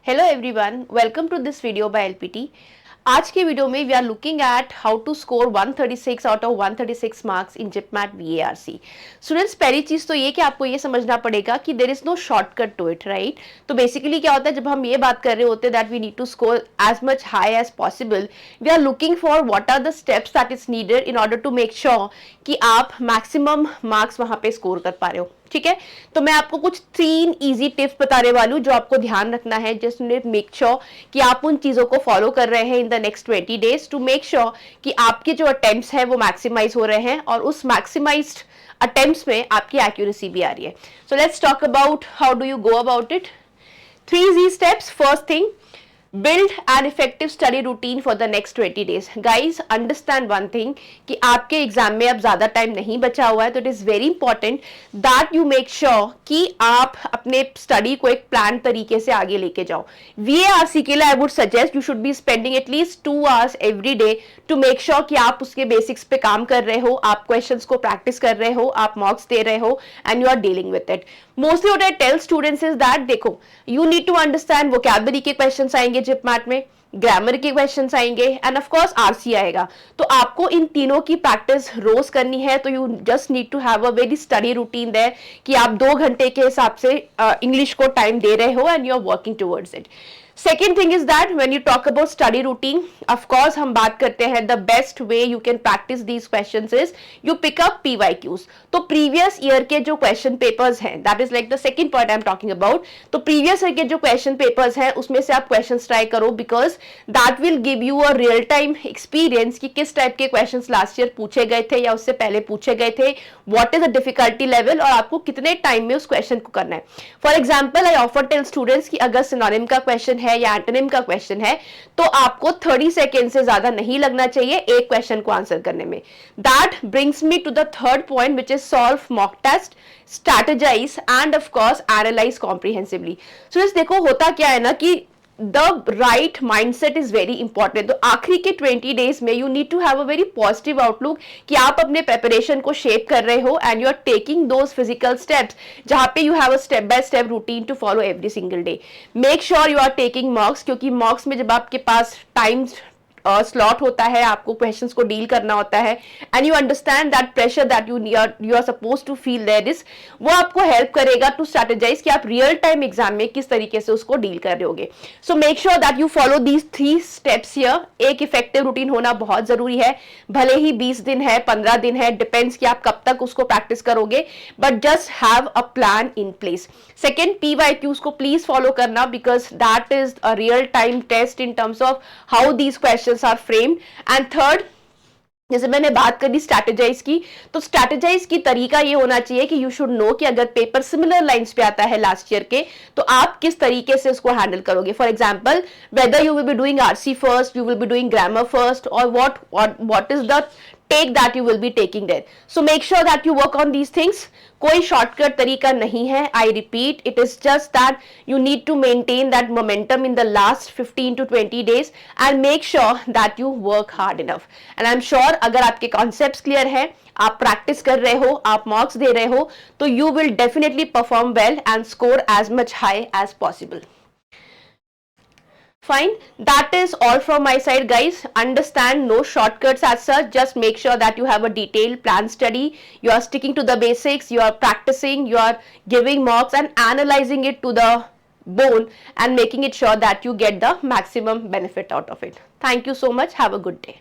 Hello everyone, welcome to this video by LPT. आज के video में we are looking at how to score 136 out of 136 marks in JIPMAT VARC. Students, पहली चीज तो ये कि आपको ये समझना पड़ेगा कि there is no shortcut to it, right. तो बेसिकली क्या होता है, जब हम ये बात कर रहे होते हैं that we need to score as much high as possible, we are looking for what are the steps that is needed in order to make sure कि आप मैक्सिमम मार्क्स वहां पे स्कोर कर पा रहे हो. ठीक है, तो मैं आपको कुछ 3 इजी टिप्स बताने वाली हूँ जो आपको ध्यान रखना है. जस्ट मेक श्योर कि आप उन चीजों को फॉलो कर रहे हैं in the next 20 days to make sure कि आपके जो अटेम्प्ट्स हैं वो मैक्सिमाइज हो रहे हैं और उस मैक्सिमाइज्ड अटेम्प्ट्स में आपकी एक्यूरेसी भी आ रही है. So let's talk about how do you go about it. 3 easy steps. First thing, build an effective study routine for the next 20 days. Guys, understand one thing कि आपके एग्जाम में अब ज्यादा टाइम नहीं बचा हुआ है, तो it is very important that you make sure कि आप अपने स्टडी को एक प्लान तरीके से आगे लेके जाओ. VARC के लिए I would suggest you should be spending at least 2 hours every day to make sure कि आप उसके बेसिक्स पे काम कर रहे हो, आप क्वेश्चंस को प्रैक्टिस कर रहे हो, आप मॉक्स दे रहे हो and you are dealing with it. Mostly what I tell students is that देखो, you need to understand vocabulary के क्वेश्चंस आएंगे जिपमैट में, ग्रामर के क्वेश्चंस आएंगे एंड ऑफ कोर्स आरसी आएगा. तो आपको इन तीनों की प्रैक्टिस रोज करनी है. तो you just need to have a very study routine there कि आप 2 घंटे के हिसाब से इंग्लिश को टाइम दे रहे हो and you are working towards it. Second thing is that when you talk about study routine, of course हम बात करते हैं the best way you can practice these questions is you pick up PYQs. तो previous year के जो question papers हैं, that is like the second point I'm talking about. तो previous year के जो question papers हैं उसमें से आप questions try करो because that will give you a real time experience कि किस type के questions last year पूछे गए थे या उससे पहले पूछे गए थे, what is the difficulty level और आपको कितने time में उस question को करना है. For example, I often tell students कि अगर synonym का question है या एंटोनिम का क्वेश्चन है तो आपको 30 सेकेंड से ज्यादा नहीं लगना चाहिए एक क्वेश्चन को आंसर करने में. That brings me to the third point which is solve mock test, strategise and of course analyse comprehensively. So देखो होता क्या है ना कि the right mindset is very important. तो आखिरी के 20 days में you need to have a very positive outlook कि आप अपने preparation को shape कर रहे हो and you are taking those physical steps जहाँ पे you have a step by step routine to follow every single day. Make sure you are taking mocks क्योंकि mocks में जब आपके पास time स्लॉट होता है, आपको क्वेश्चंस को डील करना होता है and you understand that pressure that you are suppose to feel there is, वो आपको हेल्प करेगा टू स्ट्रैटेजाइज कि आप रियल टाइम एग्जाम में किस तरीके से उसको डील कर रहे होगे. So make sure that you follow these 3 steps here. एक इफेक्टिव रूटीन होना बहुत जरूरी है, भले ही 20 दिन है 15 दिन है, डिपेंड्स कि आप कब तक उसको प्रैक्टिस करोगे, but just have a plan in place. Second, PYQs को प्लीज फॉलो करना because that is a real time test in terms of how these question are framed. And third, जैसे मैंने बात करी स्ट्रैटेजाइज की, तो स्ट्रैटेजाइज की तरीका ये होना चाहिए कि यू शुड नो कि अगर पेपर सिमिलर लाइंस पे आता है लास्ट ईयर के तो आप किस तरीके से उसको हैंडल करोगे. For example, whether you will be doing RC first, you will be doing grammar first, और what is the take that you will be taking there. So make sure that you work on these things. कोई shortcut तरीका नहीं है. I repeat, it is just that you need to maintain that momentum in the last 15 to 20 days and make sure that you work hard enough. And I'm sure अगर आपके concepts clear है, आप practice कर रहे हो, आप मॉक्स दे रहे हो, तो you will definitely perform well and score as much high as possible. Fine, that is all from my side, guys. Understand no shortcuts as such. Just make sure that you have a detailed plan study. You are sticking to the basics. You are practicing. You are giving mocks and analyzing it to the bone and making it sure that you get the maximum benefit out of it. Thank you so much. Have a good day.